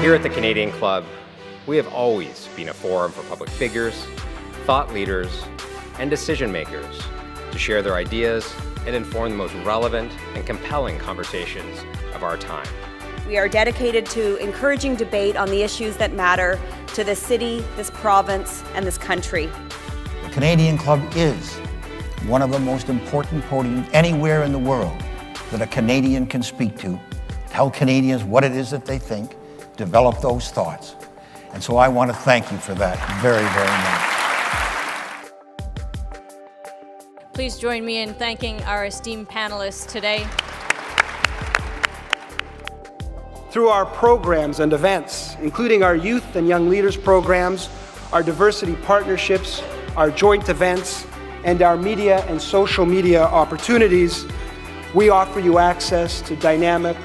Here at the Canadian Club, we have always been a forum for public figures, thought leaders, and decision makers to share their ideas and inform the most relevant and compelling conversations of our time. We are dedicated to encouraging debate on the issues that matter to this city, this province, and this country. The Canadian Club is one of the most important podiums anywhere in the world that a Canadian can speak to, tell Canadians what it is that they think, develop those thoughts. And so I want to thank you for that very, very much. Please join me in thanking our esteemed panelists today. Through our programs and events, including our youth and young leaders programs, our diversity partnerships, our joint events, and our media and social media opportunities, we offer you access to dynamic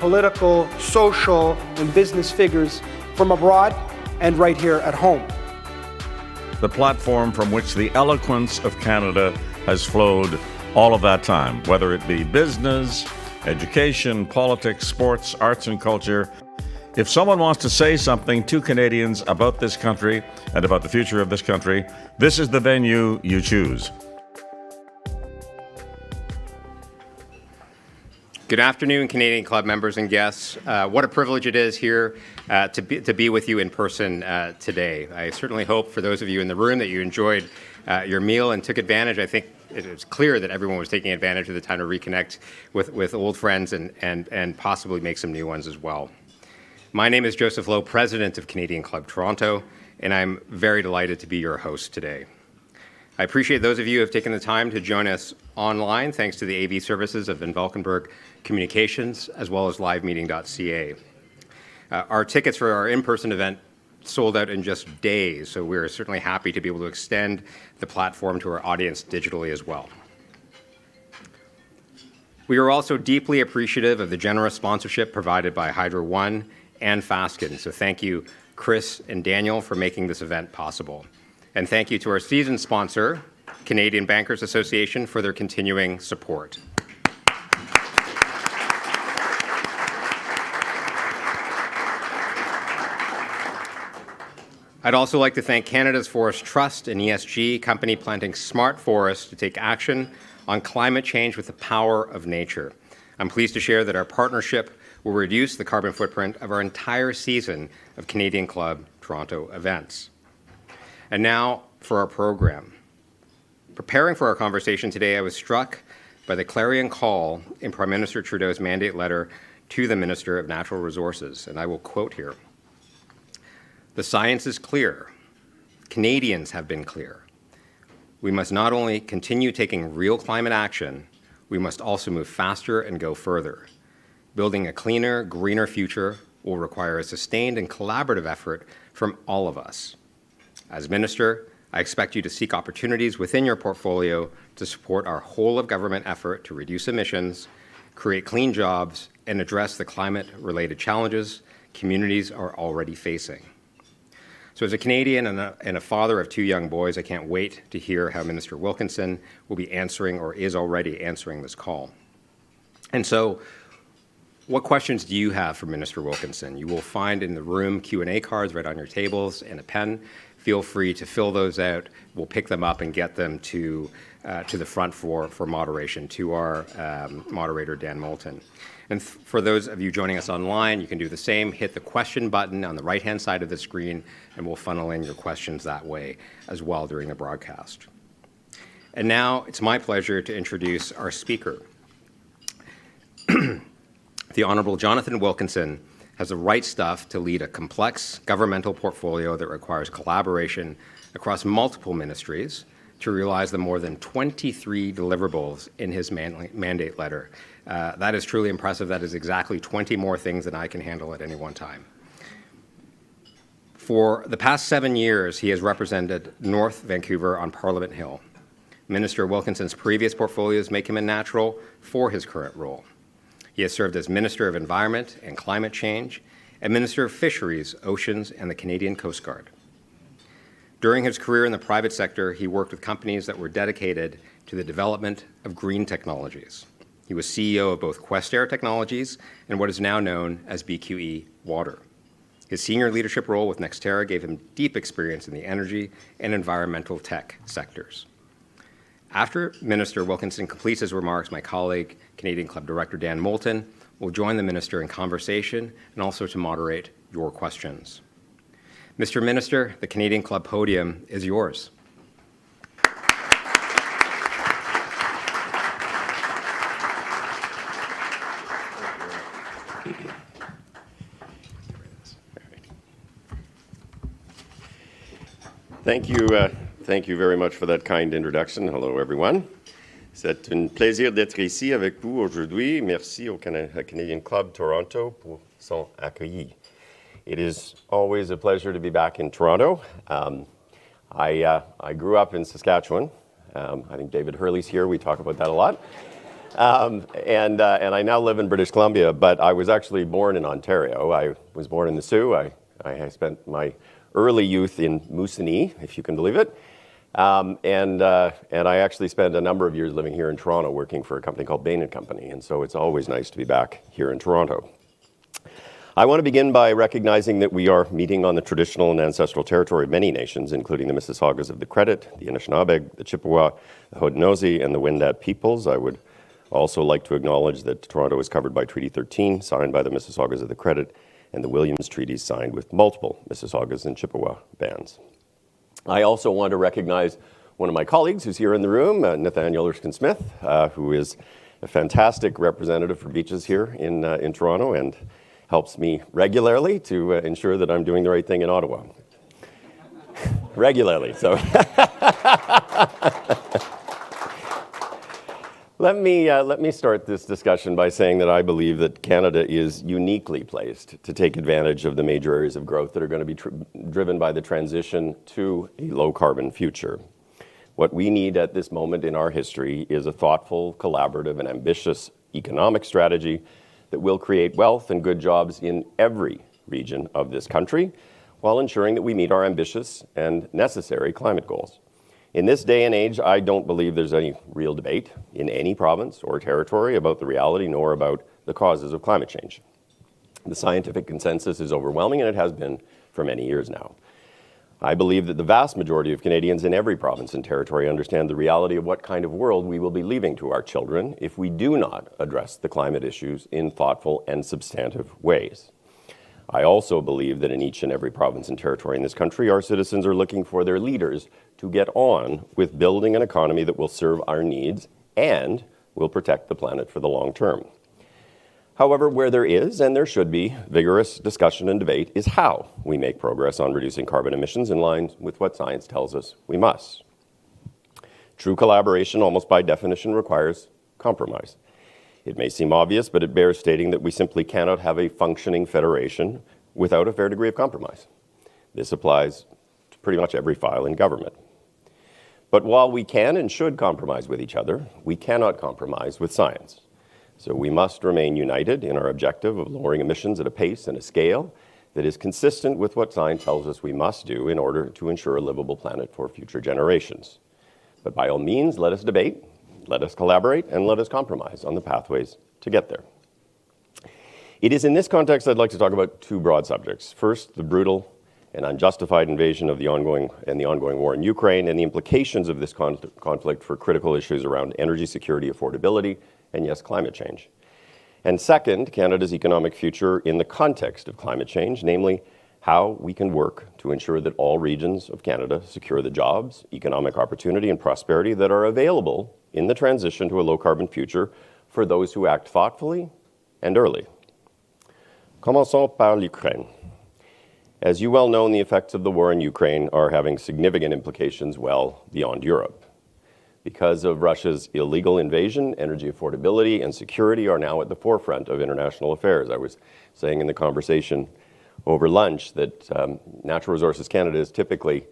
political, social, and business figures from abroad and right here at home. The platform from which the eloquence of Canada has flowed all of that time, whether it be business, education, politics, sports, arts, and culture. If someone wants to say something to Canadians about this country and about the future of this country, this is the venue you choose. Good afternoon, Canadian Club members and guests. What a privilege it is here to be with you in person today. I certainly hope for those of you in the room that you enjoyed your meal and took advantage. I think it was clear that everyone was taking advantage of the time to reconnect with old friends and possibly make some new ones as well. My name is Joseph Lowe, President of Canadian Club Toronto, and I'm very delighted to be your host today. I appreciate those of you who have taken the time to join us online, thanks to the AV services of Van Valkenburg Communications, as well as livemeeting.ca. Our tickets for our in-person event sold out in just days, so we're certainly happy to be able to extend the platform to our audience digitally as well. We are also deeply appreciative of the generous sponsorship provided by Hydro One and Fasken, so thank you, Chris and Daniel, for making this event possible. And thank you to our season sponsor, Canadian Bankers Association, for their continuing support. I'd also like to thank Canada's Forest Trust and ESG company planting smart forests to take action on climate change with the power of nature. I'm pleased to share that our partnership will reduce the carbon footprint of our entire season of Canadian Club Toronto events. And now for our program. Preparing for our conversation today, I was struck by the clarion call in Prime Minister Trudeau's mandate letter to the Minister of Natural Resources, and I will quote here. The science is clear. Canadians have been clear. We must not only continue taking real climate action, we must also move faster and go further. Building a cleaner, greener future will require a sustained and collaborative effort from all of us. As Minister, I expect you to seek opportunities within your portfolio to support our whole-of-government effort to reduce emissions, create clean jobs, and address the climate-related challenges communities are already facing. So as a Canadian and a father of two young boys, I can't wait to hear how Minister Wilkinson will be answering or is already answering this call. And so, what questions do you have for Minister Wilkinson? You will find in the room Q&A cards right on your tables and a pen. Feel free to fill those out. We'll pick them up and get them to the front for moderation, to our moderator, Dan Moulton. And for those of you joining us online, you can do the same. Hit the question button on the right-hand side of the screen, and we'll funnel in your questions that way as well during the broadcast. And now it's my pleasure to introduce our speaker. The Honourable Jonathan Wilkinson has the right stuff to lead a complex governmental portfolio that requires collaboration across multiple ministries to realize the more than 23 deliverables in his mandate letter. That is truly impressive. That is exactly 20 more things than I can handle at any one time. For the past 7 years, he has represented North Vancouver on Parliament Hill. Minister Wilkinson's previous portfolios make him a natural for his current role. He has served as Minister of Environment and Climate Change and Minister of Fisheries, Oceans, and the Canadian Coast Guard. During his career in the private sector, he worked with companies that were dedicated to the development of green technologies. He was CEO of both Quest Air Technologies and what is now known as BQE Water. His senior leadership role with Nextera gave him deep experience in the energy and environmental tech sectors. After Minister Wilkinson completes his remarks, my colleague, Canadian Club Director Dan Moulton, will join the Minister in conversation and also to moderate your questions. Mr. Minister, the Canadian Club podium is yours. Thank you very much for that kind introduction. Hello, everyone. C'est un plaisir d'être ici avec vous aujourd'hui. Merci au Canadian Club Toronto pour son accueil. It is always a pleasure to be back in Toronto. I grew up in Saskatchewan. I think David Hurley's here. We talk about that a lot. And I now live in British Columbia, but I was actually born in Ontario. I was born in the Sioux. I spent my early youth in Moosonee, if you can believe it. And I actually spent a number of years living here in Toronto working for a company called Bain & Company, and so it's always nice to be back here in Toronto. I want to begin by recognizing that we are meeting on the traditional and ancestral territory of many nations, including the Mississaugas of the Credit, the Anishinaabe, the Chippewa, the Haudenosaunee, and the Wendat peoples. I would also like to acknowledge that Toronto is covered by Treaty 13, signed by the Mississaugas of the Credit, and the Williams Treaties signed with multiple Mississaugas and Chippewa bands. I also want to recognize one of my colleagues who's here in the room, Nathaniel Erskine-Smith, who is a fantastic representative for beaches here in Toronto and helps me regularly to ensure that I'm doing the right thing in Ottawa. Regularly, so. Let me start this discussion by saying that I believe that Canada is uniquely placed to take advantage of the major areas of growth that are going to be driven by the transition to a low-carbon future. What we need at this moment in our history is a thoughtful, collaborative, and ambitious economic strategy that will create wealth and good jobs in every region of this country, while ensuring that we meet our ambitious and necessary climate goals. In this day and age, I don't believe there's any real debate in any province or territory about the reality nor about the causes of climate change. The scientific consensus is overwhelming, and it has been for many years now. I believe that the vast majority of Canadians in every province and territory understand the reality of what kind of world we will be leaving to our children if we do not address the climate issues in thoughtful and substantive ways. I also believe that in each and every province and territory in this country, our citizens are looking for their leaders to get on with building an economy that will serve our needs and will protect the planet for the long term. However, where there is, and there should be, vigorous discussion and debate is how we make progress on reducing carbon emissions in line with what science tells us we must. True collaboration, almost by definition, requires compromise. It may seem obvious, but it bears stating that we simply cannot have a functioning federation without a fair degree of compromise. This applies to pretty much every file in government. But while we can and should compromise with each other, we cannot compromise with science. So we must remain united in our objective of lowering emissions at a pace and a scale that is consistent with what science tells us we must do in order to ensure a livable planet for future generations. But by all means, let us debate, let us collaborate, and let us compromise on the pathways to get there. It is in this context I'd like to talk about two broad subjects. First, the brutal and unjustified invasion of the ongoing war in Ukraine and the implications of this conflict for critical issues around energy security, affordability, and yes, climate change. And second, Canada's economic future in the context of climate change, namely how we can work to ensure that all regions of Canada secure the jobs, economic opportunity, and prosperity that are available in the transition to a low-carbon future for those who act thoughtfully and early. Commençons par l'Ukraine. As you well know, the effects of the war in Ukraine are having significant implications well beyond Europe. Because of Russia's illegal invasion, energy affordability and security are now at the forefront of international affairs. I was saying in the conversation over lunch that Natural Resources Canada is typically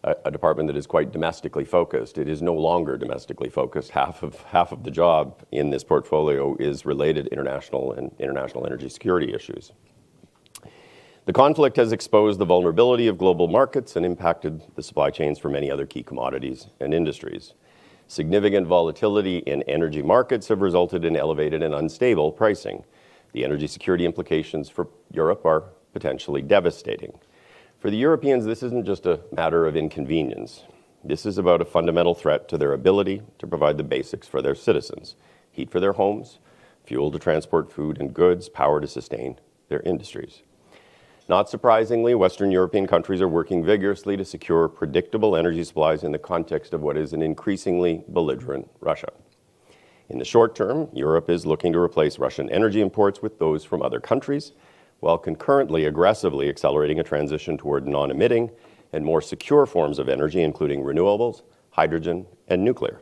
a department that is quite domestically focused. It is no longer domestically focused. Half of the job in this portfolio is related international energy security issues. The conflict has exposed the vulnerability of global markets and impacted the supply chains for many other key commodities and industries. Significant volatility in energy markets have resulted in elevated and unstable pricing. The energy security implications for Europe are potentially devastating. For the Europeans, this isn't just a matter of inconvenience. This is about a fundamental threat to their ability to provide the basics for their citizens: heat for their homes, fuel to transport food and goods, power to sustain their industries. Not surprisingly, Western European countries are working vigorously to secure predictable energy supplies in the context of what is an increasingly belligerent Russia. In the short term, Europe is looking to replace Russian energy imports with those from other countries, while concurrently aggressively accelerating a transition toward non-emitting and more secure forms of energy, including renewables, hydrogen, and nuclear.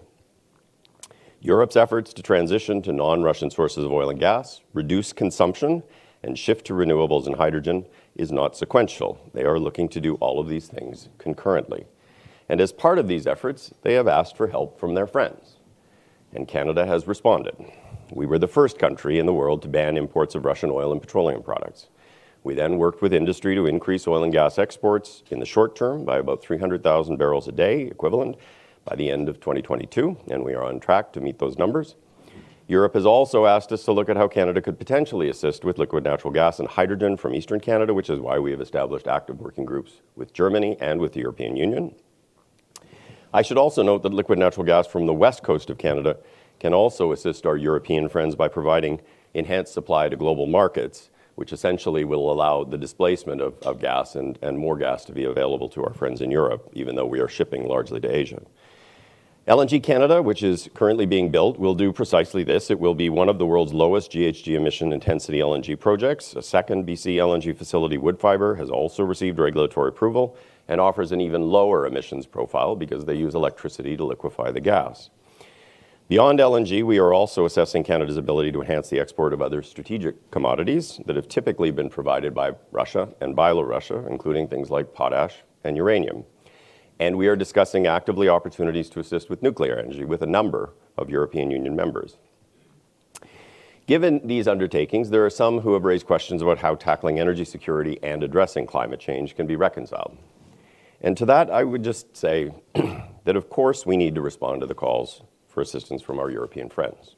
Europe's efforts to transition to non-Russian sources of oil and gas, reduce consumption, and shift to renewables and hydrogen is not sequential. They are looking to do all of these things concurrently. And as part of these efforts, they have asked for help from their friends. And Canada has responded. We were the first country in the world to ban imports of Russian oil and petroleum products. We then worked with industry to increase oil and gas exports in the short term by about 300,000 barrels a day equivalent by the end of 2022, and we are on track to meet those numbers. Europe has also asked us to look at how Canada could potentially assist with liquid natural gas and hydrogen from Eastern Canada, which is why we have established active working groups with Germany and with the European Union. I should also note that liquid natural gas from the west coast of Canada can also assist our European friends by providing enhanced supply to global markets, which essentially will allow the displacement of gas and more gas to be available to our friends in Europe, even though we are shipping largely to Asia. LNG Canada, which is currently being built, will do precisely this. It will be one of the world's lowest GHG emission intensity LNG projects. A second BC LNG facility, Woodfibre, has also received regulatory approval and offers an even lower emissions profile because they use electricity to liquefy the gas. Beyond LNG, we are also assessing Canada's ability to enhance the export of other strategic commodities that have typically been provided by Russia and Belarus, including things like potash and uranium. And we are discussing actively opportunities to assist with nuclear energy with a number of European Union members. Given these undertakings, there are some who have raised questions about how tackling energy security and addressing climate change can be reconciled. And to that, I would just say that, of course, we need to respond to the calls for assistance from our European friends.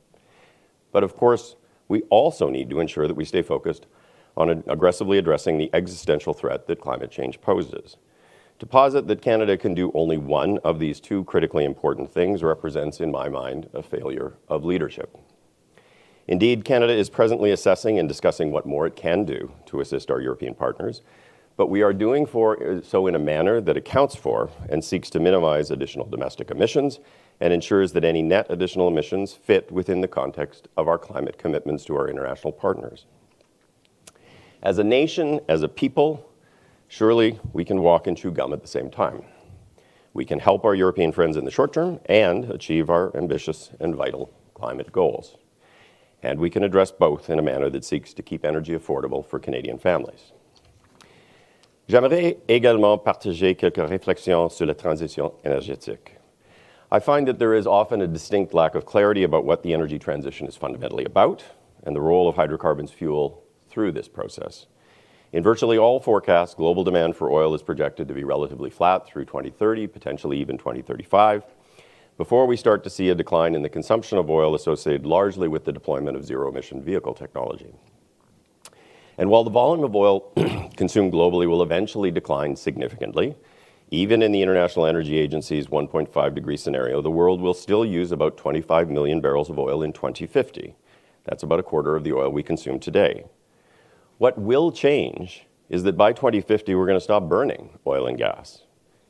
But, of course, we also need to ensure that we stay focused on aggressively addressing the existential threat that climate change poses. To posit that Canada can do only one of these two critically important things represents, in my mind, a failure of leadership. Indeed, Canada is presently assessing and discussing what more it can do to assist our European partners, but we are doing so in a manner that accounts for and seeks to minimize additional domestic emissions and ensures that any net additional emissions fit within the context of our climate commitments to our international partners. As a nation, as a people, surely we can walk and chew gum at the same time. We can help our European friends in the short term and achieve our ambitious and vital climate goals. And we can address both in a manner that seeks to keep energy affordable for Canadian families. J'aimerais également partager quelques réflexions sur la transition énergétique. I find that there is often a distinct lack of clarity about what the energy transition is fundamentally about and the role of hydrocarbons fuel through this process. In virtually all forecasts, global demand for oil is projected to be relatively flat through 2030, potentially even 2035, before we start to see a decline in the consumption of oil associated largely with the deployment of zero-emission vehicle technology. And while the volume of oil consumed globally will eventually decline significantly, even in the International Energy Agency's 1.5-degree scenario, the world will still use about 25 million barrels of oil in 2050. That's about a quarter of the oil we consume today. What will change is that by 2050, we're going to stop burning oil and gas.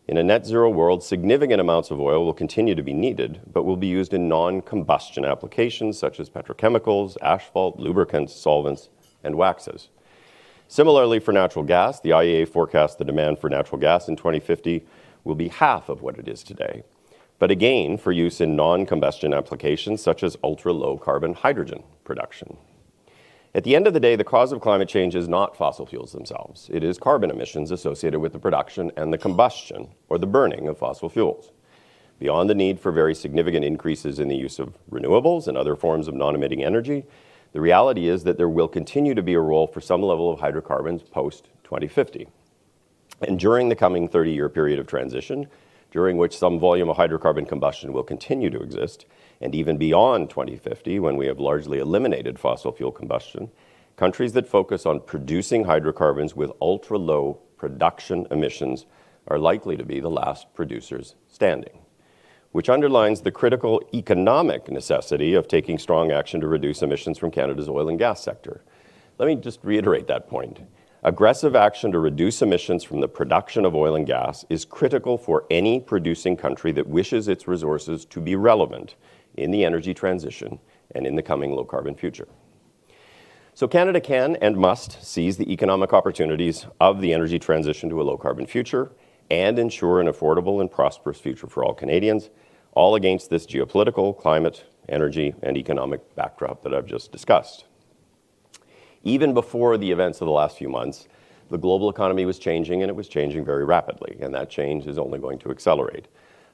In a net zero world, significant amounts of oil will continue to be needed, but will be used in non-combustion applications such as petrochemicals, asphalt, lubricants, solvents, and waxes. Similarly, for natural gas, the IEA forecasts the demand for natural gas in 2050 will be half of what it is today, but again for use in non-combustion applications such as ultra-low carbon hydrogen production. At the end of the day, the cause of climate change is not fossil fuels themselves. It is carbon emissions associated with the production and the combustion, or the burning, of fossil fuels. Beyond the need for very significant increases in the use of renewables and other forms of non-emitting energy, the reality is that there will continue to be a role for some level of hydrocarbons post-2050. And during the coming 30-year period of transition, during which some volume of hydrocarbon combustion will continue to exist, and even beyond 2050, when we have largely eliminated fossil fuel combustion, countries that focus on producing hydrocarbons with ultra-low production emissions are likely to be the last producers standing, which underlines the critical economic necessity of taking strong action to reduce emissions from Canada's oil and gas sector. Let me just reiterate that point. Aggressive action to reduce emissions from the production of oil and gas is critical for any producing country that wishes its resources to be relevant in the energy transition and in the coming low-carbon future. So Canada can and must seize the economic opportunities of the energy transition to a low-carbon future and ensure an affordable and prosperous future for all Canadians, all against this geopolitical, climate, energy, and economic backdrop that I've just discussed. Even before the events of the last few months, the global economy was changing, and it was changing very rapidly, and that change is only going to accelerate.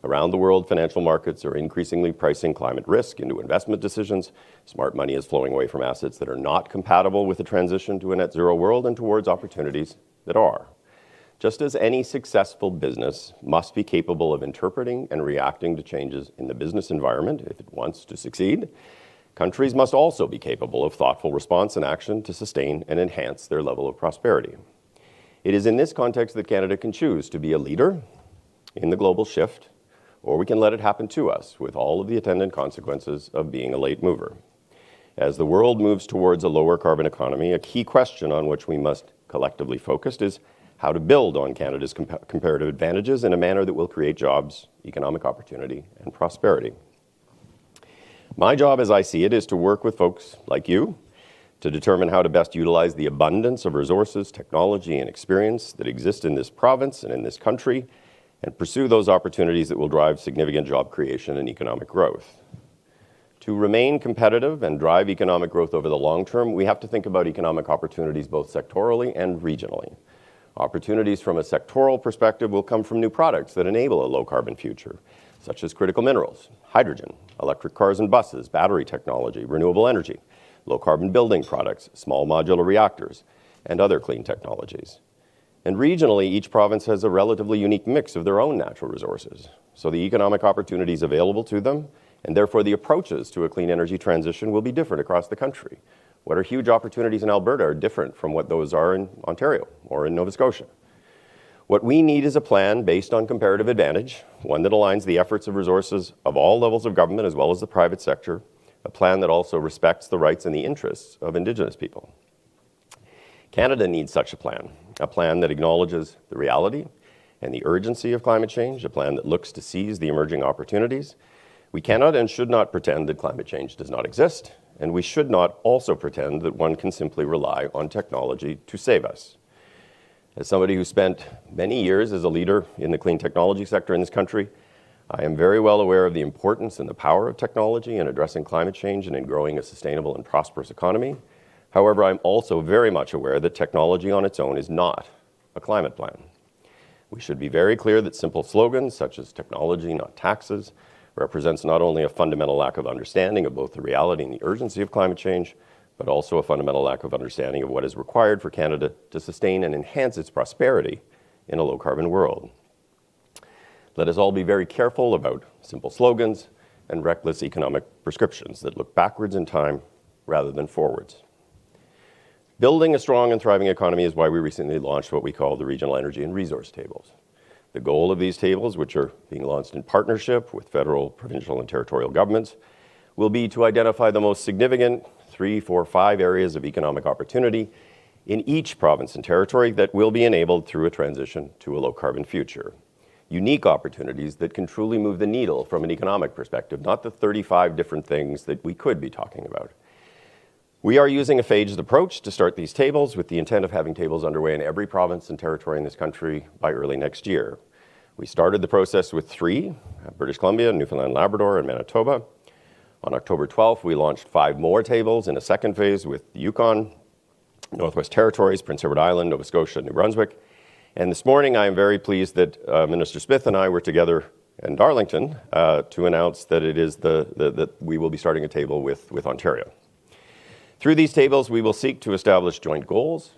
Around the world, financial markets are increasingly pricing climate risk into investment decisions. Smart money is flowing away from assets that are not compatible with the transition to a net zero world and towards opportunities that are. Just as any successful business must be capable of interpreting and reacting to changes in the business environment if it wants to succeed, countries must also be capable of thoughtful response and action to sustain and enhance their level of prosperity. It is in this context that Canada can choose to be a leader in the global shift, or we can let it happen to us with all of the attendant consequences of being a late mover. As the world moves towards a lower carbon economy, a key question on which we must collectively focus is how to build on Canada's comparative advantages in a manner that will create jobs, economic opportunity, and prosperity. My job, as I see it, is to work with folks like you to determine how to best utilize the abundance of resources, technology, and experience that exist in this province and in this country, and pursue those opportunities that will drive significant job creation and economic growth. To remain competitive and drive economic growth over the long term, we have to think about economic opportunities both sectorally and regionally. Opportunities from a sectoral perspective will come from new products that enable a low-carbon future, such as critical minerals, hydrogen, electric cars and buses, battery technology, renewable energy, low-carbon building products, small modular reactors, and other clean technologies. And regionally, each province has a relatively unique mix of their own natural resources, so the economic opportunities available to them, and therefore the approaches to a clean energy transition, will be different across the country. What are huge opportunities in Alberta are different from what those are in Ontario or in Nova Scotia. What we need is a plan based on comparative advantage, one that aligns the efforts of resources of all levels of government as well as the private sector, a plan that also respects the rights and the interests of Indigenous people. Canada needs such a plan that acknowledges the reality and the urgency of climate change, a plan that looks to seize the emerging opportunities. We cannot and should not pretend that climate change does not exist, and we should not also pretend that one can simply rely on technology to save us. As somebody who spent many years as a leader in the clean technology sector in this country, I am very well aware of the importance and the power of technology in addressing climate change and in growing a sustainable and prosperous economy. However, I'm also very much aware that technology on its own is not a climate plan. We should be very clear that simple slogans such as technology, not taxes, represents not only a fundamental lack of understanding of both the reality and the urgency of climate change, but also a fundamental lack of understanding of what is required for Canada to sustain and enhance its prosperity in a low-carbon world. Let us all be very careful about simple slogans and reckless economic prescriptions that look backwards in time rather than forwards. Building a strong and thriving economy is why we recently launched what we call the Regional Energy and Resource Tables. The goal of these tables, which are being launched in partnership with federal, provincial, and territorial governments, will be to identify the most significant 3, 4, 5 areas of economic opportunity in each province and territory that will be enabled through a transition to a low-carbon future. Unique opportunities that can truly move the needle from an economic perspective, not the 35 different things that we could be talking about. We are using a phased approach to start these tables with the intent of having tables underway in every province and territory in this country by early next year. We started the process with 3, British Columbia, Newfoundland, Labrador, and Manitoba. On October 12th, we launched 5 more tables in a second phase with the Yukon, Northwest Territories, Prince Edward Island, Nova Scotia, and New Brunswick. And this morning, I am very pleased that Minister Smith and I were together in Darlington to announce that it is that we will be starting a table with Ontario. Through these tables, we will seek to establish joint goals,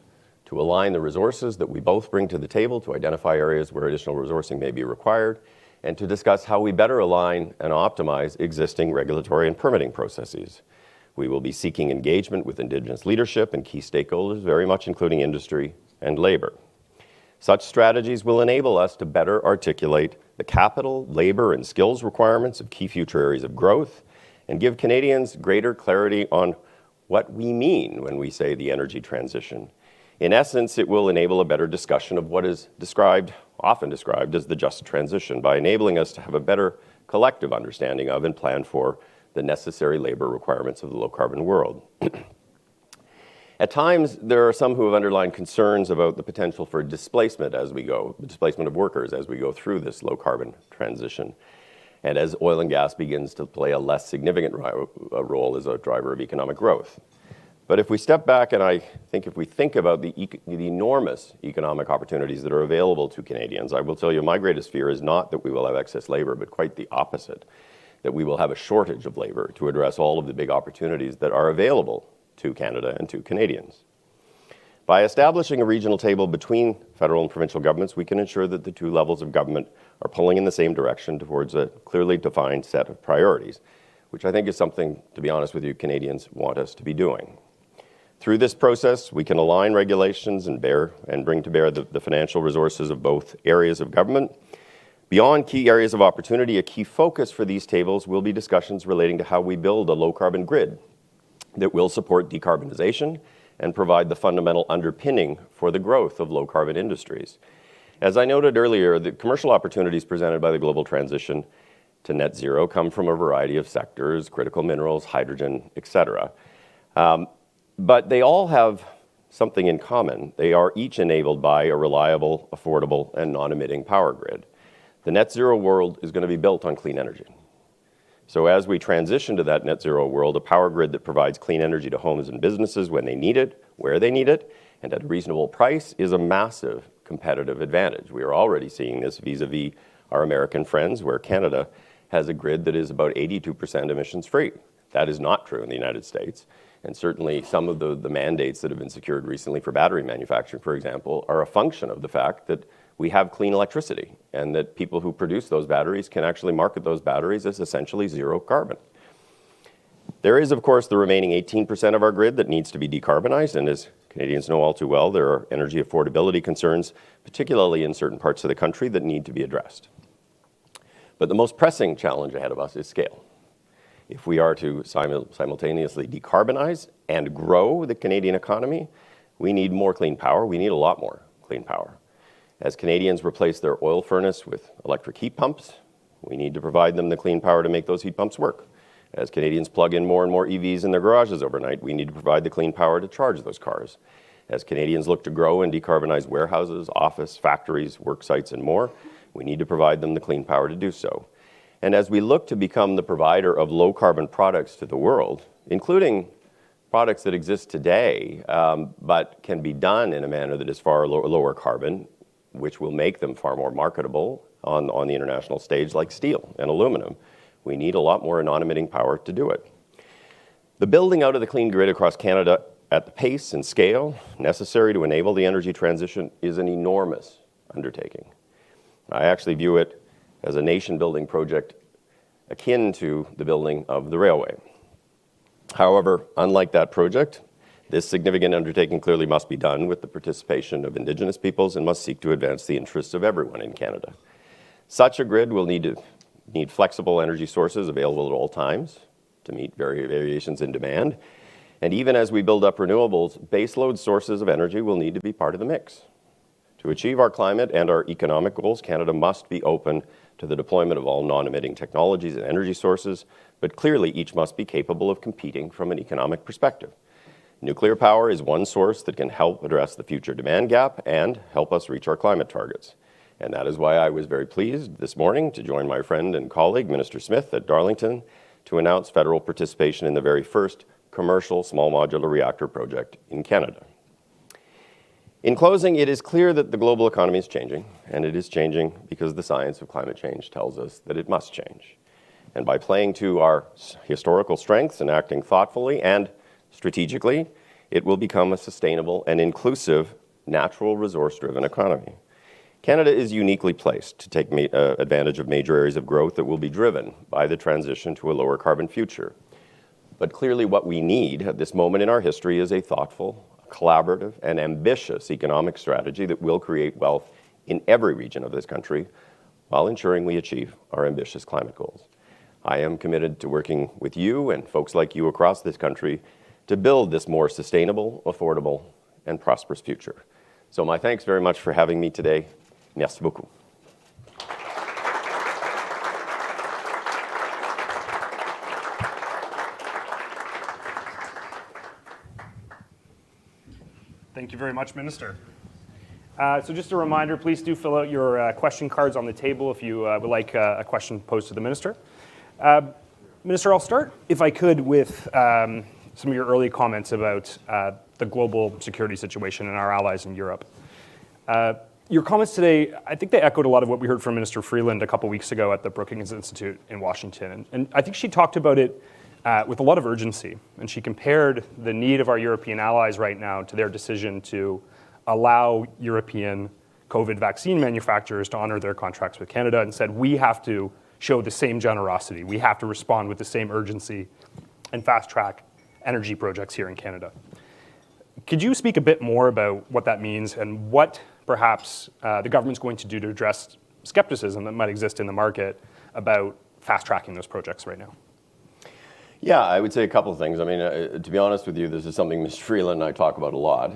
to align the resources that we both bring to the table, to identify areas where additional resourcing may be required, and to discuss how we better align and optimize existing regulatory and permitting processes. We will be seeking engagement with Indigenous leadership and key stakeholders, very much including industry and labor. Such strategies will enable us to better articulate the capital, labor, and skills requirements of key future areas of growth and give Canadians greater clarity on what we mean when we say the energy transition. In essence, it will enable a better discussion of what is often described as the just transition by enabling us to have a better collective understanding of and plan for the necessary labor requirements of the low-carbon world. At times, there are some who have underlined concerns about the potential for displacement of workers as we go through this low-carbon transition, and as oil and gas begins to play a less significant role as a driver of economic growth. But if we step back and if we think about the enormous economic opportunities that are available to Canadians, I will tell you my greatest fear is not that we will have excess labor, but quite the opposite, that we will have a shortage of labor to address all of the big opportunities that are available to Canada and to Canadians. By establishing a regional table between federal and provincial governments, we can ensure that the two levels of government are pulling in the same direction towards a clearly defined set of priorities, which I think is something, to be honest with you, Canadians want us to be doing. Through this process, we can align regulations and bring to bear the financial resources of both areas of government. Beyond key areas of opportunity, a key focus for these tables will be discussions relating to how we build a low-carbon grid that will support decarbonization and provide the fundamental underpinning for the growth of low-carbon industries. As I noted earlier, the commercial opportunities presented by the global transition to net zero come from a variety of sectors, critical minerals, hydrogen, etc. But they all have something in common. They are each enabled by a reliable, affordable, and non-emitting power grid. The net zero world is going to be built on clean energy. So as we transition to that net zero world, a power grid that provides clean energy to homes and businesses when they need it, where they need it, and at a reasonable price is a massive competitive advantage. We are already seeing this vis-a-vis our American friends, where Canada has a grid that is about 82% emissions free. That is not true in the United States. And certainly some of the mandates that have been secured recently for battery manufacturing, for example, are a function of the fact that we have clean electricity and that people who produce those batteries can actually market those batteries as essentially zero carbon. There is, of course, the remaining 18% of our grid that needs to be decarbonized, and as Canadians know all too well, there are energy affordability concerns, particularly in certain parts of the country, that need to be addressed. But the most pressing challenge ahead of us is scale. If we are to simultaneously decarbonize and grow the Canadian economy, we need more clean power. We need a lot more clean power. As Canadians replace their oil furnace with electric heat pumps, we need to provide them the clean power to make those heat pumps work. As Canadians plug in more and more EVs in their garages overnight, we need to provide the clean power to charge those cars. As Canadians look to grow and decarbonize warehouses, office, factories, work sites, and more, we need to provide them the clean power to do so. And as we look to become the provider of low-carbon products to the world, including products that exist today, but can be done in a manner that is far lower carbon, which will make them far more marketable on the international stage, like steel and aluminum, we need a lot more non-emitting power to do it. The building out of the clean grid across Canada at the pace and scale necessary to enable the energy transition is an enormous undertaking. I actually view it as a nation-building project akin to the building of the railway. However, unlike that project, this significant undertaking clearly must be done with the participation of Indigenous peoples and must seek to advance the interests of everyone in Canada. Such a grid will need flexible energy sources available at all times to meet variations in demand. And even as we build up renewables, baseload sources of energy will need to be part of the mix. To achieve our climate and our economic goals, Canada must be open to the deployment of all non-emitting technologies and energy sources, but clearly each must be capable of competing from an economic perspective. Nuclear power is one source that can help address the future demand gap and help us reach our climate targets. And that is why I was very pleased this morning to join my friend and colleague, Minister Smith, at Darlington to announce federal participation in the very first commercial small modular reactor project in Canada. In closing, it is clear that the global economy is changing, and it is changing because the science of climate change tells us that it must change. And by playing to our historical strengths and acting thoughtfully and strategically, it will become a sustainable and inclusive natural resource-driven economy. Canada is uniquely placed to take advantage of major areas of growth that will be driven by the transition to a lower carbon future. But clearly what we need at this moment in our history is a thoughtful, collaborative, and ambitious economic strategy that will create wealth in every region of this country while ensuring we achieve our ambitious climate goals. I am committed to working with you and folks like you across this country to build this more sustainable, affordable, and prosperous future. So my thanks very much for having me today. Merci beaucoup. Thank you very much, Minister. So just a reminder, please do fill out your question cards on the table if you would like a question posed to the Minister. Minister, I'll start, if I could, with some of your early comments about the global security situation and our allies in Europe. Your comments today, I think they echoed a lot of what we heard from Minister Freeland a couple weeks ago at the Brookings Institute in Washington. And I think she talked about it with a lot of urgency, and she compared the need of our European allies right now to their decision to allow European COVID vaccine manufacturers to honor their contracts with Canada, and said we have to show the same generosity. We have to respond with the same urgency and fast-track energy projects here in Canada. Could you speak a bit more about what that means and what perhaps the government's going to do to address skepticism that might exist in the market about fast-tracking those projects right now? Yeah, I would say a couple of things. I mean, to be honest with you, this is something Mr. Freeland and I talk about a lot.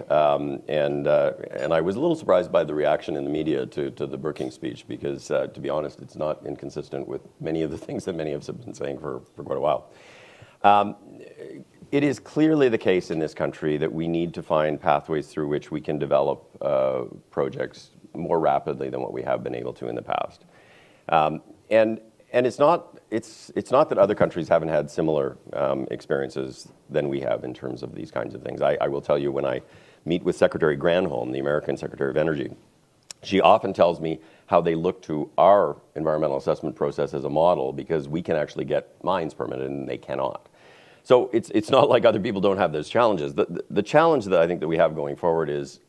And I was a little surprised by the reaction in the media to the Brookings speech because, to be honest, it's not inconsistent with many of the things that many of us have been saying for quite a while. It is clearly the case in this country that we need to find pathways through which we can develop projects more rapidly than what we have been able to in the past. And it's not that other countries haven't had similar experiences than we have in terms of these kinds of things. I will tell you, when I meet with Secretary Granholm, the American Secretary of Energy, she often tells me how they look to our environmental assessment process as a model because we can actually get mines permitted and they cannot. So it's not like other people don't have those challenges. The challenge that I think that we have going forward is,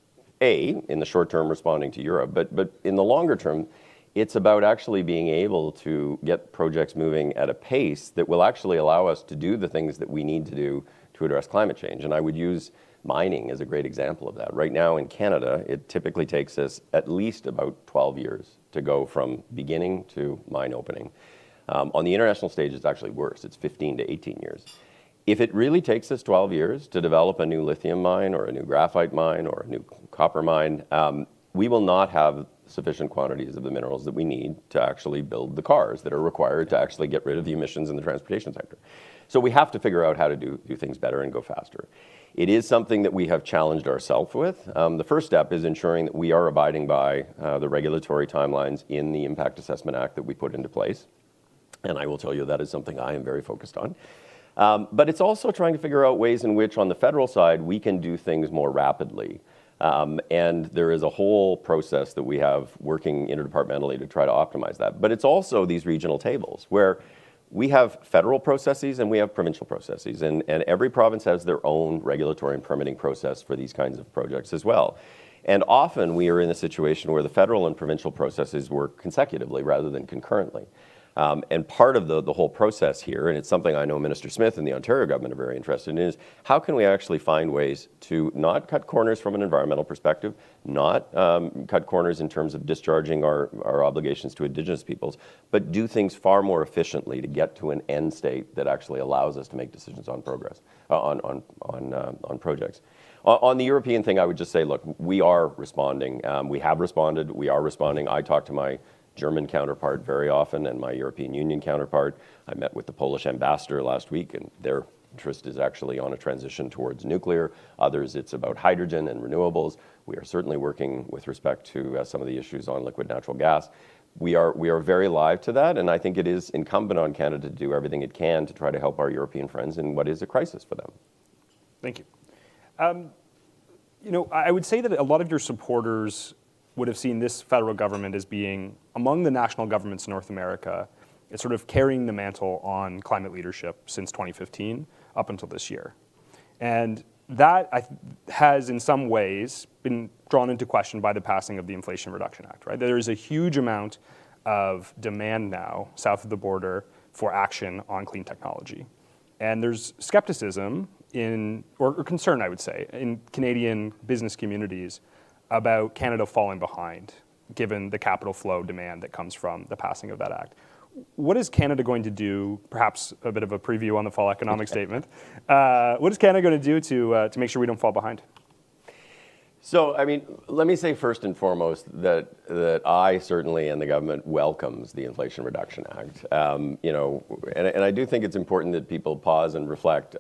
A, in the short term responding to Europe, but in the longer term, it's about actually being able to get projects moving at a pace that will actually allow us to do the things that we need to do to address climate change. And I would use mining as a great example of that. Right now in Canada, it typically takes us at least about 12 years to go from beginning to mine opening. On the international stage, it's actually worse. It's 15 to 18 years. If it really takes us 12 years to develop a new lithium mine or a new graphite mine or a new copper mine, we will not have sufficient quantities of the minerals that we need to actually build the cars that are required to actually get rid of the emissions in the transportation sector. So we have to figure out how to do things better and go faster. It is something that we have challenged ourselves with. The first step is ensuring that we are abiding by the regulatory timelines in the Impact Assessment Act that we put into place. And I will tell you that is something I am very focused on. But it's also trying to figure out ways in which on the federal side we can do things more rapidly. And there is a whole process that we have working interdepartmentally to try to optimize that. But it's also these regional tables where we have federal processes and we have provincial processes. And every province has their own regulatory and permitting process for these kinds of projects as well. And often we are in a situation where the federal and provincial processes work consecutively rather than concurrently. And part of the whole process here, and it's something I know Minister Smith and the Ontario government are very interested in, is how can we actually find ways to not cut corners from an environmental perspective, not cut corners in terms of discharging our obligations to Indigenous peoples, but do things far more efficiently to get to an end state that actually allows us to make decisions on progress, on projects. On the European thing, I would just say, look, we are responding. We have responded. We are responding. I talk to my German counterpart very often and my European Union counterpart. I met with the Polish ambassador last week, and their interest is actually on a transition towards nuclear. Others, it's about hydrogen and renewables. We are certainly working with respect to some of the issues on liquid natural gas. We are very live to that, and I think it is incumbent on Canada to do everything it can to try to help our European friends in what is a crisis for them. Thank you. You know, I would say that a lot of your supporters would have seen this federal government as being, among the national governments in North America, it's sort of carrying the mantle on climate leadership since 2015 up until this year. And that has, in some ways, been drawn into question by the passing of the Inflation Reduction Act, right? There is a huge amount of demand now, south of the border, for action on clean technology. And there's skepticism or concern, I would say, in Canadian business communities about Canada falling behind, given the capital flow demand that comes from the passing of that act. What is Canada going to do, perhaps a bit of a preview on the fall economic statement, what is Canada going to do to make sure we don't fall behind? So, I mean, let me say first and foremost that I certainly and the government welcomes the Inflation Reduction Act. You know, and I do think it's important that people pause and reflect.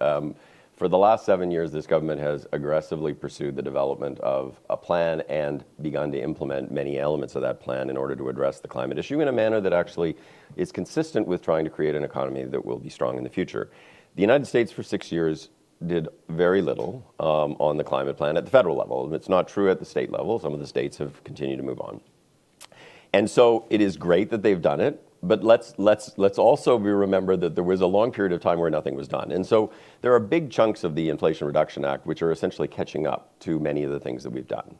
For the last 7 years, this government has aggressively pursued the development of a plan and begun to implement many elements of that plan in order to address the climate issue in a manner that actually is consistent with trying to create an economy that will be strong in the future. The United States for 6 years did very little on the climate plan at the federal level. It's not true at the state level. Some of the states have continued to move on. And so it is great that they've done it, but let's also remember that there was a long period of time where nothing was done. And so there are big chunks of the Inflation Reduction Act which are essentially catching up to many of the things that we've done.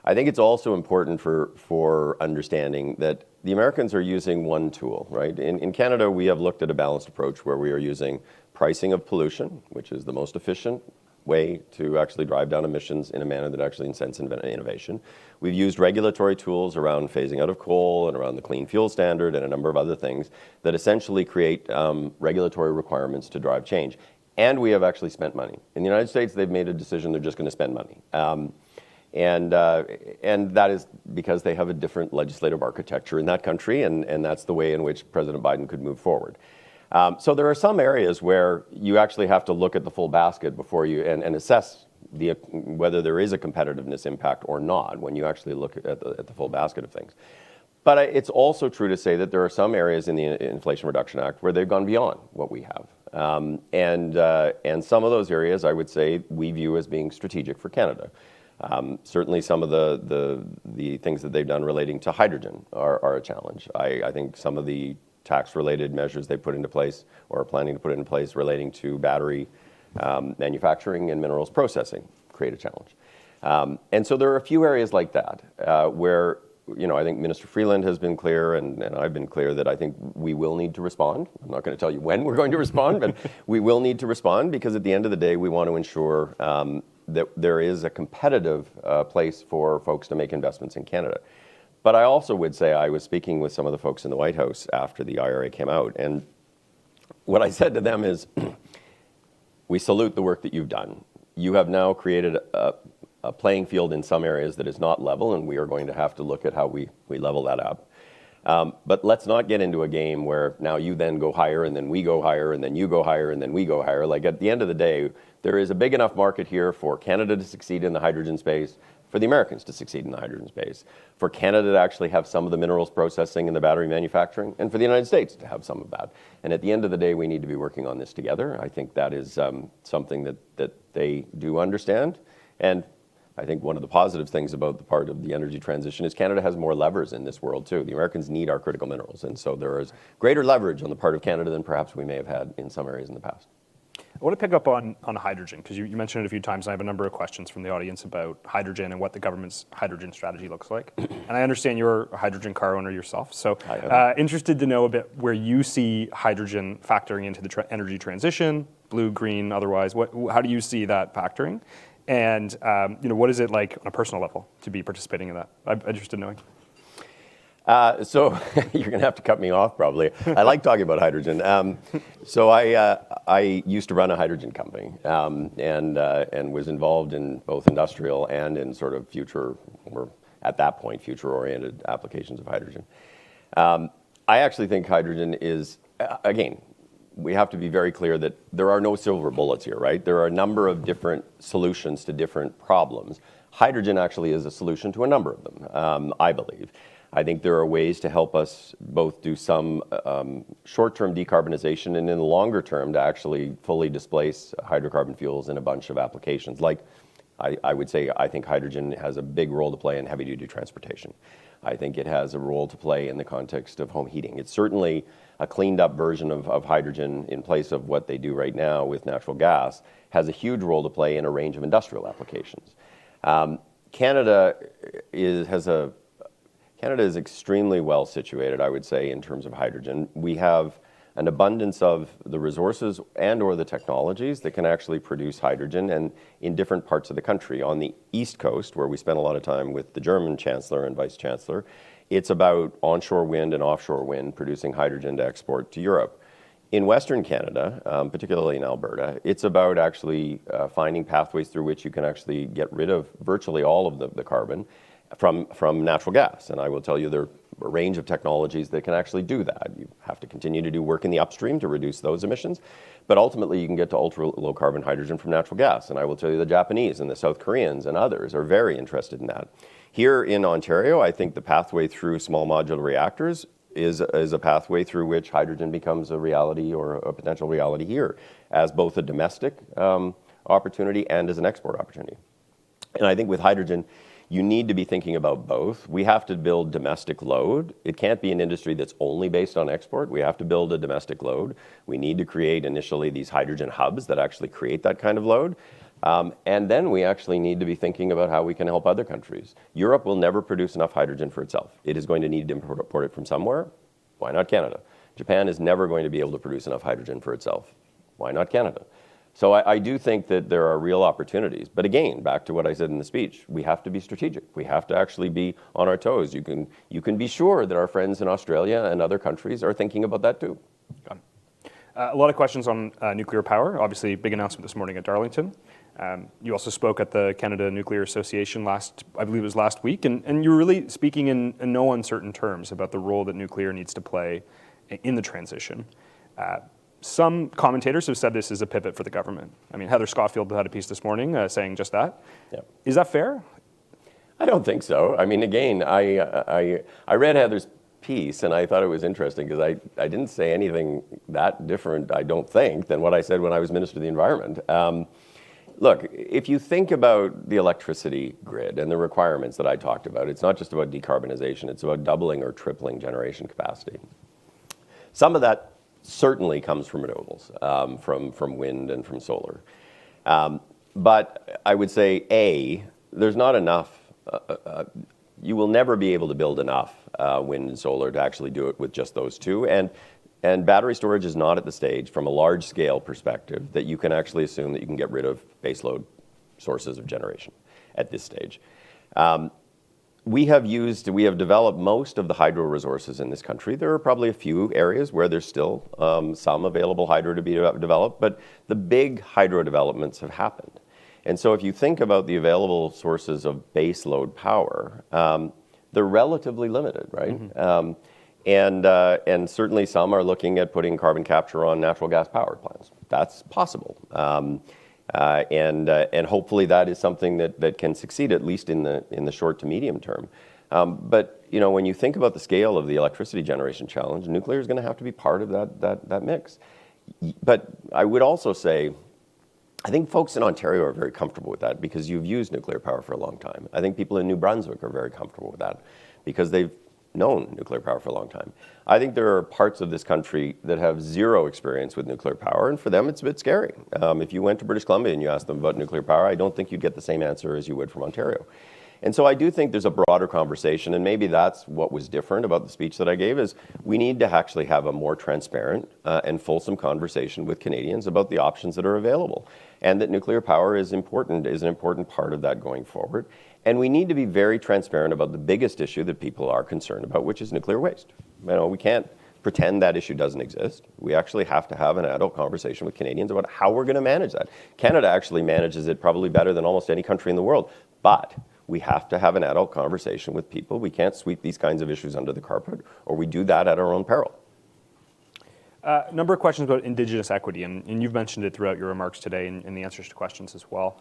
I think it's also important for understanding that the Americans are using one tool, right? In Canada, we have looked at a balanced approach where we are using pricing of pollution, which is the most efficient way to actually drive down emissions in a manner that actually incents innovation. We've used regulatory tools around phasing out of coal and around the clean fuel standard and a number of other things that essentially create regulatory requirements to drive change. And we have actually spent money. In the United States, they've made a decision they're just going to spend money. And that is because they have a different legislative architecture in that country, and that's the way in which President Biden could move forward. So there are some areas where you actually have to look at the full basket before you and assess whether there is a competitiveness impact or not when you actually look at the full basket of things. But it's also true to say that there are some areas in the Inflation Reduction Act where they've gone beyond what we have. And some of those areas, I would say, we view as being strategic for Canada. Certainly some of the things that they've done relating to hydrogen are a challenge. I think some of the tax-related measures they put into place or are planning to put into place relating to battery manufacturing and minerals processing create a challenge. And so there are a few areas like that where, you know, I think Minister Freeland has been clear and I've been clear that I think we will need to respond. I'm not going to tell you when we're going to respond, but we will need to respond because at the end of the day, we want to ensure that there is a competitive place for folks to make investments in Canada. But I also would say I was speaking with some of the folks in the White House after the IRA came out, and what I said to them is, we salute the work that you've done. You have now created a playing field in some areas that is not level, and we are going to have to look at how we level that up. But let's not get into a game where now you then go higher, and then we go higher, and then you go higher, and then we go higher. Like at the end of the day, there is a big enough market here for Canada to succeed in the hydrogen space, for the Americans to succeed in the hydrogen space, for Canada to actually have some of the minerals processing and the battery manufacturing, and for the United States to have some of that. And at the end of the day, we need to be working on this together. I think that is something that they do understand. And I think one of the positive things about the part of the energy transition is Canada has more levers in this world too. The Americans need our critical minerals, and so there is greater leverage on the part of Canada than perhaps we may have had in some areas in the past. I want to pick up on hydrogen, because you mentioned it a few times, and I have a number of questions from the audience about hydrogen and what the government's hydrogen strategy looks like. And I understand you're a hydrogen car owner yourself, so interested to know a bit where you see hydrogen factoring into the energy transition, blue, green, otherwise. How do you see that factoring? And you know, what is it like on a personal level to be participating in that? I'm interested in knowing. So you're going to have to cut me off probably. I like talking about hydrogen. So I used to run a hydrogen company and was involved in both industrial and in sort of future, or at that point, future-oriented applications of hydrogen. I actually think hydrogen is, again, we have to be very clear that there are no silver bullets here, right? There are a number of different solutions to different problems. Hydrogen actually is a solution to a number of them, I believe. I think there are ways to help us both do some short-term decarbonization and in the longer term to actually fully displace hydrocarbon fuels in a bunch of applications. Like I would say, I think hydrogen has a big role to play in heavy-duty transportation. I think it has a role to play in the context of home heating. It's certainly a cleaned-up version of hydrogen in place of what they do right now with natural gas, has a huge role to play in a range of industrial applications. Canada is extremely well situated, I would say, in terms of hydrogen. We have an abundance of the resources and or the technologies that can actually produce hydrogen, and in different parts of the country. On the East Coast, where we spent a lot of time with the German Chancellor and Vice Chancellor, it's about onshore wind and offshore wind producing hydrogen to export to Europe. In Western Canada, particularly in Alberta, it's about actually finding pathways through which you can actually get rid of virtually all of the carbon from natural gas. And I will tell you there are a range of technologies that can actually do that. You have to continue to do work in the upstream to reduce those emissions, but ultimately you can get to ultra-low carbon hydrogen from natural gas. And I will tell you the Japanese and the South Koreans and others are very interested in that. Here in Ontario, I think the pathway through small modular reactors is a pathway through which hydrogen becomes a reality, or a potential reality here, as both a domestic opportunity and as an export opportunity. And I think with hydrogen, you need to be thinking about both. We have to build domestic load. It can't be an industry that's only based on export. We have to build a domestic load. We need to create initially these hydrogen hubs that actually create that kind of load. And then we actually need to be thinking about how we can help other countries. Europe will never produce enough hydrogen for itself. It is going to need to import it from somewhere. Why not Canada? Japan is never going to be able to produce enough hydrogen for itself. Why not Canada? So I do think that there are real opportunities. But again, back to what I said in the speech, we have to be strategic. We have to actually be on our toes. You can be sure that our friends in Australia and other countries are thinking about that too. Got it. A lot of questions on nuclear power. Obviously, big announcement this morning at Darlington. You also spoke at the Canada Nuclear Association I believe it was last week, and you were really speaking in no uncertain terms about the role that nuclear needs to play in the transition. Some commentators have said this is a pivot for the government. I mean, Heather Scotfield had a piece this morning saying just that. Yeah. Is that fair? I don't think so. I mean, again, I read Heather's piece and I thought it was interesting because I didn't say anything that different, I don't think, than what I said when I was Minister of the Environment. Look, if you think about the electricity grid and the requirements that I talked about, it's not just about decarbonization, it's about doubling or tripling generation capacity. Some of that certainly comes from renewables, from wind and from solar. But I would say, there's not enough, you will never be able to build enough wind and solar to actually do it with just those two. And battery storage is not at the stage, from a large-scale perspective, that you can actually assume that you can get rid of baseload sources of generation at this stage. We have developed most of the hydro resources in this country. There are probably a few areas where there's still some available hydro to be developed, but the big hydro developments have happened. And so if you think about the available sources of baseload power, they're relatively limited, right? Mm-hmm. And certainly some are looking at putting carbon capture on natural gas power plants. That's possible. And hopefully that is something that can succeed, at least in the short to medium term. But you know, when you think about the scale of the electricity generation challenge, nuclear is going to have to be part of that mix. But I would also say, I think folks in Ontario are very comfortable with that because you've used nuclear power for a long time. I think people in New Brunswick are very comfortable with that because they've known nuclear power for a long time. I think there are parts of this country that have zero experience with nuclear power, and for them it's a bit scary. If you went to British Columbia and you asked them about nuclear power, I don't think you'd get the same answer as you would from Ontario. And so I do think there's a broader conversation, and maybe that's what was different about the speech that I gave, is we need to actually have a more transparent and fulsome conversation with Canadians about the options that are available, and that nuclear power is an important part of that going forward. And we need to be very transparent about the biggest issue that people are concerned about, which is nuclear waste. You know, we can't pretend that issue doesn't exist. We actually have to have an adult conversation with Canadians about how we're going to manage that. Canada actually manages it probably better than almost any country in the world, but we have to have an adult conversation with people. We can't sweep these kinds of issues under the carpet, or we do that at our own peril. A number of questions about Indigenous equity, and you've mentioned it throughout your remarks today in the answers to questions as well.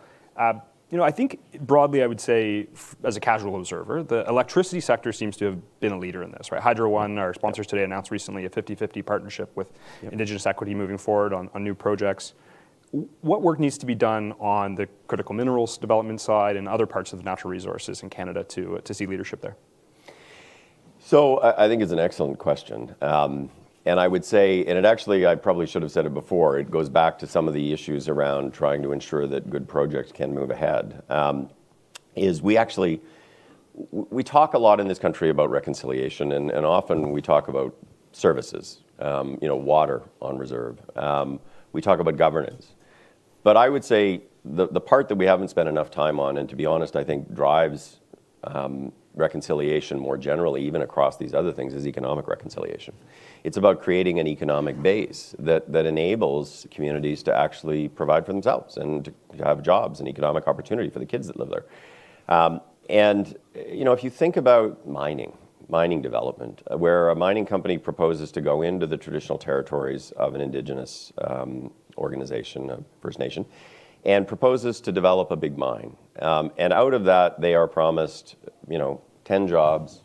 You know, I think broadly I would say, as a casual observer, the electricity sector seems to have been a leader in this, right? Hydro One, our sponsors today, announced recently a 50-50 partnership with Indigenous equity moving forward on new projects. What work needs to be done on the critical minerals development side and other parts of the natural resources in Canada to see leadership there? So I think it's an excellent question. And I would say, and it actually, I probably should have said it before, it goes back to some of the issues around trying to ensure that good projects can move ahead, is we talk a lot in this country about reconciliation, and often we talk about services, water on reserve. We talk about governance. But I would say the part that we haven't spent enough time on, and to be honest, I think drives reconciliation more generally, even across these other things, is economic reconciliation. It's about creating an economic base that enables communities to actually provide for themselves and to have jobs and economic opportunity for the kids that live there. If you think about mining development, where a mining company proposes to go into the traditional territories of an Indigenous organization, a First Nation, and proposes to develop a big mine. And out of that, they are promised, 10 jobs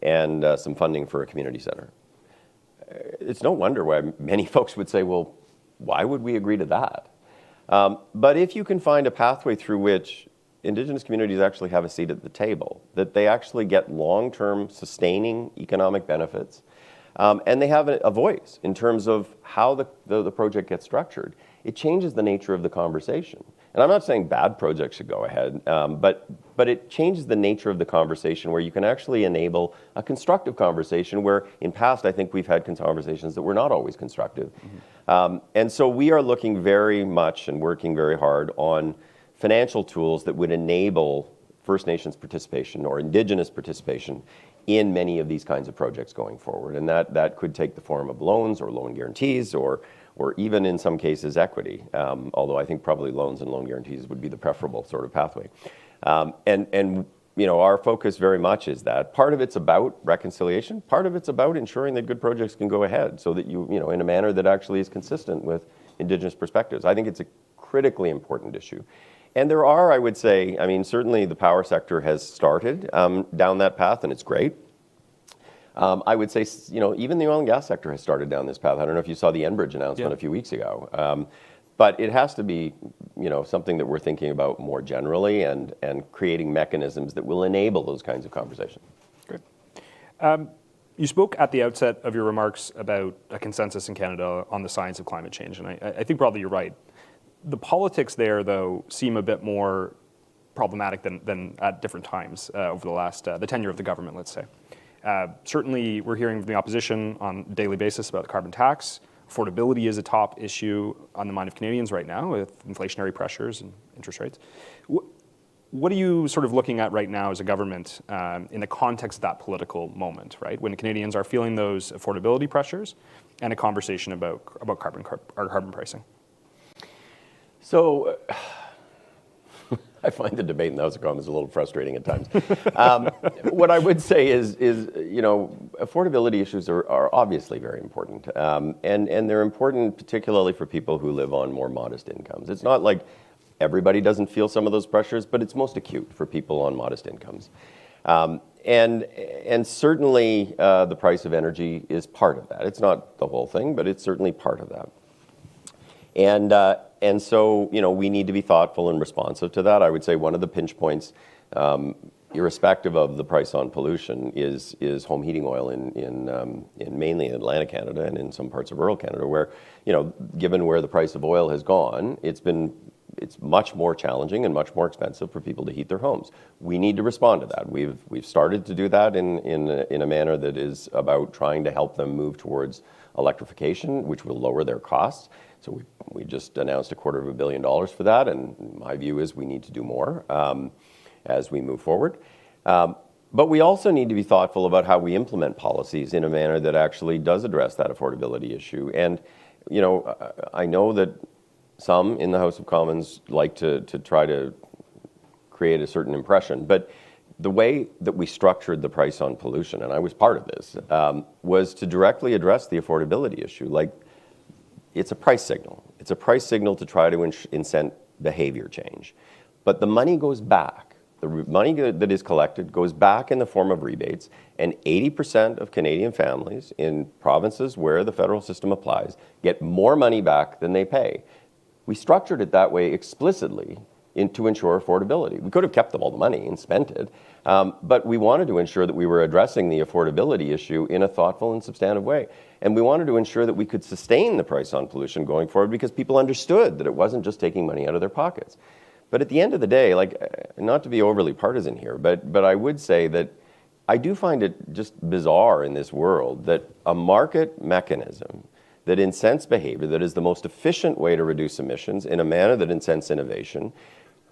and some funding for a community center. It's no wonder why many folks would say, well, why would we agree to that? But if you can find a pathway through which Indigenous communities actually have a seat at the table, that they actually get long-term sustaining economic benefits, and they have a voice in terms of how the project gets structured, it changes the nature of the conversation. And I'm not saying bad projects should go ahead, but it changes the nature of the conversation where you can actually enable a constructive conversation where in past I think we've had conversations that were not always constructive. Mm-hmm. And so we are looking very much and working very hard on financial tools that would enable First Nations participation or Indigenous participation in many of these kinds of projects going forward. And that could take the form of loans or loan guarantees or even in some cases equity, although I think probably loans and loan guarantees would be the preferable sort of pathway. Our focus very much is that. Part of it's about reconciliation, part of it's about ensuring that good projects can go ahead so that in a manner that actually is consistent with Indigenous perspectives. I think it's a critically important issue. And there are, I would say, certainly the power sector has started down that path, and it's great. I would say, even the oil and gas sector has started down this path. I don't know if you saw the Enbridge announcement a few weeks ago. But it has to be, something that we're thinking about more generally and creating mechanisms that will enable those kinds of conversations. Great. You spoke at the outset of your remarks about a consensus in Canada on the science of climate change, and I think broadly you're right. The politics there, though, seem a bit more problematic than at different times over the last, the tenure of the government, let's say. Certainly, we're hearing from the opposition on a daily basis about the carbon tax. Affordability is a top issue on the mind of Canadians right now with inflationary pressures and interest rates. What are you sort of looking at right now as a government in the context of that political moment, right? When Canadians are feeling those affordability pressures and a conversation about carbon pricing? So I find the debate in the House of Commons a little frustrating at times. What I would say is affordability issues are obviously very important. And they're important particularly for people who live on more modest incomes. It's not like everybody doesn't feel some of those pressures, but it's most acute for people on modest incomes. And certainly the price of energy is part of that. It's not the whole thing, but it's certainly part of that. And so, we need to be thoughtful and responsive to that. I would say one of the pinch points, irrespective of the price on pollution, is home heating oil in mainly Atlantic Canada and in some parts of rural Canada, where, given where the price of oil has gone, it's much more challenging and much more expensive for people to heat their homes. We need to respond to that. We've started to do that in a manner that is about trying to help them move towards electrification, which will lower their costs. So we just announced $250 million for that, and my view is we need to do more as we move forward. But we also need to be thoughtful about how we implement policies in a manner that actually does address that affordability issue. And, I know that some in the House of Commons like to try to create a certain impression, but the way that we structured the price on pollution, and I was part of this, was to directly address the affordability issue. Like, it's a price signal. It's a price signal to try to incent behavior change. But the money goes back. The money that is collected goes back in the form of rebates, and 80% of Canadian families in provinces where the federal system applies get more money back than they pay. We structured it that way explicitly to ensure affordability. We could have kept them all the money and spent it, but we wanted to ensure that we were addressing the affordability issue in a thoughtful and substantive way. And we wanted to ensure that we could sustain the price on pollution going forward because people understood that it wasn't just taking money out of their pockets. But at the end of the day, not to be overly partisan here, but I would say that I do find it just bizarre in this world that a market mechanism that incents behavior, that is the most efficient way to reduce emissions in a manner that incents innovation,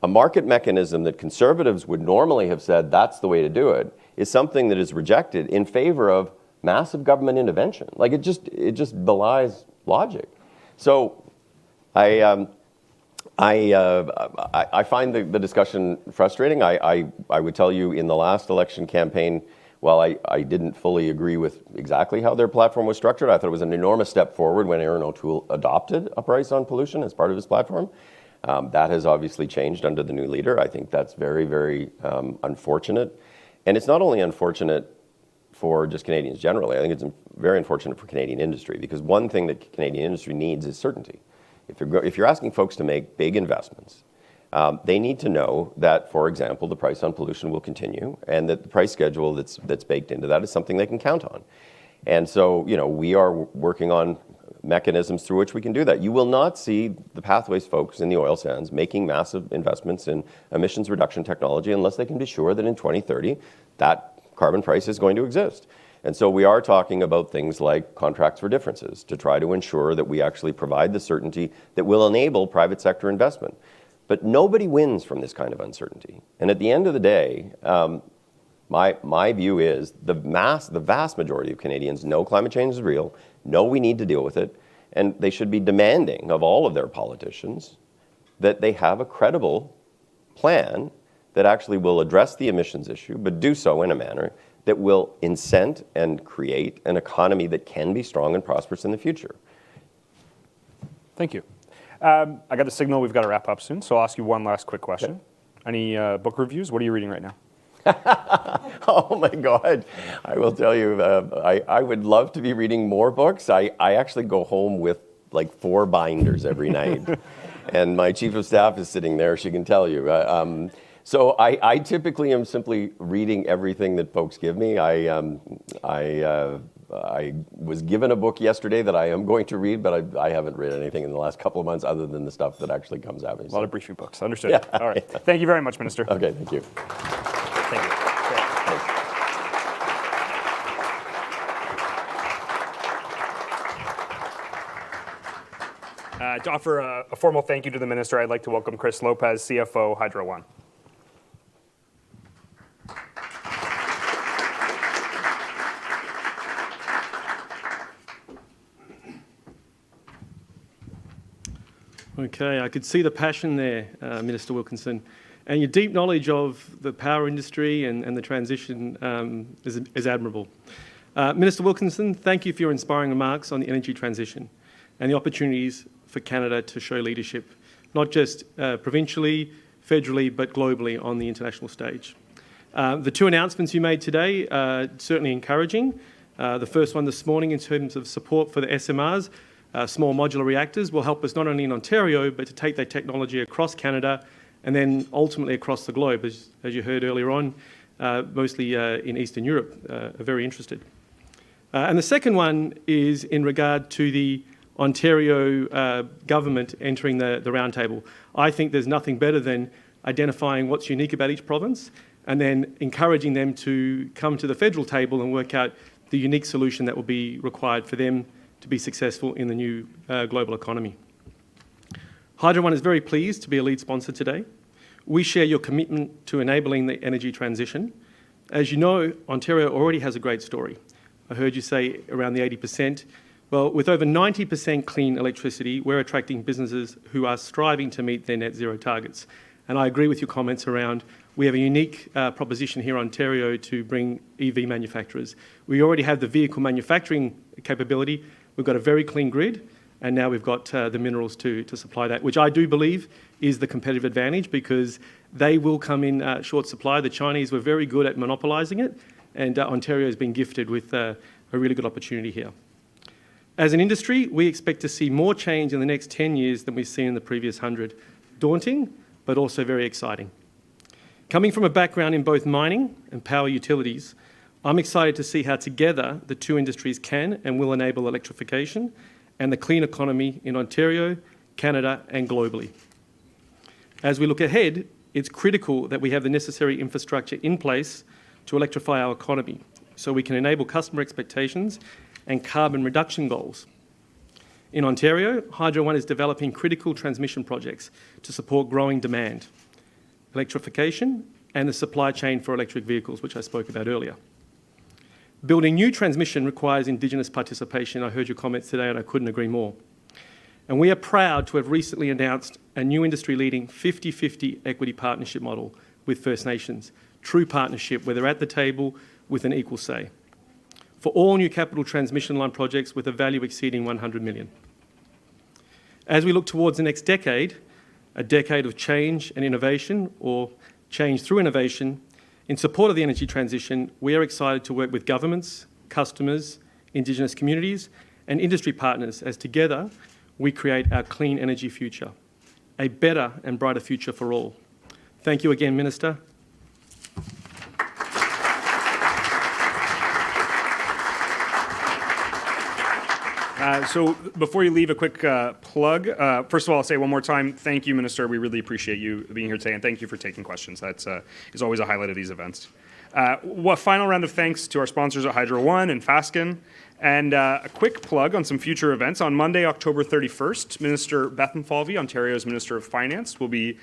a market mechanism that conservatives would normally have said that's the way to do it, is something that is rejected in favor of massive government intervention. Like it just belies logic. So I find the discussion frustrating. I would tell you in the last election campaign, while I didn't fully agree with exactly how their platform was structured, I thought it was an enormous step forward when Erin O'Toole adopted a price on pollution as part of his platform. That has obviously changed under the new leader. I think that's very, very unfortunate. And it's not only unfortunate for just Canadians generally, I think it's very unfortunate for Canadian industry, because one thing that Canadian industry needs is certainty. If you're asking folks to make big investments, they need to know that, for example, the price on pollution will continue, and that the price schedule that's baked into that is something they can count on. And so, we are working on mechanisms through which we can do that. You will not see the Pathways folks in the oil sands making massive investments in emissions reduction technology unless they can be sure that in 2030 that carbon price is going to exist. And so we are talking about things like contracts for differences to try to ensure that we actually provide the certainty that will enable private sector investment. But nobody wins from this kind of uncertainty. And at the end of the day, my view is the vast majority of Canadians know climate change is real, know we need to deal with it, and they should be demanding of all of their politicians that they have a credible plan that actually will address the emissions issue, but do so in a manner that will incent and create an economy that can be strong and prosperous in the future. Thank you. I got the signal we've got to wrap up soon, so I'll ask you one last quick question. Okay. Any book reviews? What are you reading right now? Oh my God. I will tell you, I would love to be reading more books. I actually go home with like 4 binders every night. And my chief of staff is sitting there, she can tell you. So I typically am simply reading everything that folks give me. I was given a book yesterday that I am going to read, but I haven't read anything in the last couple of months other than the stuff that actually comes at me. A lot of briefing books. Understood. Yeah. All right. Thank you very much, Minister. Okay, thank you. Thank you. To offer a formal thank you to the Minister, I'd like to welcome Chris Lopez, CFO, Hydro One. Okay, I could see the passion there, Minister Wilkinson, and your deep knowledge of the power industry and the transition is admirable. Minister Wilkinson, thank you for your inspiring remarks on the energy transition and the opportunities for Canada to show leadership, not just provincially, federally, but globally on the international stage. The 2 announcements you made today are certainly encouraging. The first one this morning in terms of support for the SMRs, small modular reactors, will help us not only in Ontario, but to take that technology across Canada and then ultimately across the globe. As you heard earlier on, mostly in Eastern Europe, are very interested. And the second one is in regard to the Ontario government entering the roundtable. I think there's nothing better than identifying what's unique about each province and then encouraging them to come to the federal table and work out the unique solution that will be required for them to be successful in the new global economy. Hydro One is very pleased to be a lead sponsor today. We share your commitment to enabling the energy transition. As you know, Ontario already has a great story. I heard you say around the 80%. Well, with over 90% clean electricity, we're attracting businesses who are striving to meet their net zero targets. And I agree with your comments around we have a unique proposition here in Ontario to bring EV manufacturers. We already have the vehicle manufacturing capability. We've got a very clean grid, and now we've got the minerals to supply that, which I do believe is the competitive advantage because they will come in short supply. The Chinese were very good at monopolising it, and Ontario has been gifted with a really good opportunity here. As an industry, we expect to see more change in the next 10 years than we've seen in the previous 100. Daunting, but also very exciting. Coming from a background in both mining and power utilities, I'm excited to see how together the 2 industries can and will enable electrification and the clean economy in Ontario, Canada, and globally. As we look ahead, it's critical that we have the necessary infrastructure in place to electrify our economy so we can enable customer expectations and carbon reduction goals. In Ontario, Hydro One is developing critical transmission projects to support growing demand, electrification, and the supply chain for electric vehicles, which I spoke about earlier. Building new transmission requires Indigenous participation. I heard your comments today and I couldn't agree more. And we are proud to have recently announced a new industry-leading 50-50 equity partnership model with First Nations, true partnership where they're at the table with an equal say, for all new capital transmission line projects with a value exceeding $100 million. As we look towards the next decade, a decade of change and innovation, or change through innovation, in support of the energy transition, we are excited to work with governments, customers, Indigenous communities, and industry partners as together we create our clean energy future, a better and brighter future for all. Thank you again, Minister. So before you leave, a quick plug. First of all, I'll say one more time, thank you, Minister. We really appreciate you being here today, and thank you for taking questions. That is always a highlight of these events. One final round of thanks to our sponsors at Hydro One and Fasken. And a quick plug on some future events. On Monday, October 31st, Minister Bethenfalvey, Ontario's Minister of Finance, will be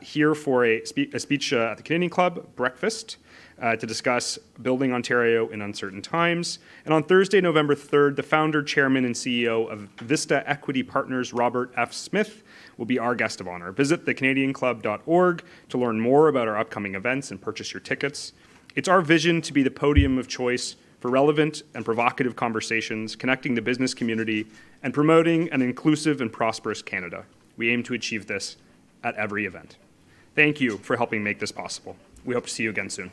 here for a speech at the Canadian Club breakfast to discuss building Ontario in uncertain times. And on Thursday, November 3rd, the founder, chairman, and CEO of Vista Equity Partners, Robert F. Smith, will be our guest of honor. Visit thecanadianclub.org to learn more about our upcoming events and purchase your tickets. It's our vision to be the podium of choice for relevant and provocative conversations, connecting the business community and promoting an inclusive and prosperous Canada. We aim to achieve this at every event. Thank you for helping make this possible. We hope to see you again soon.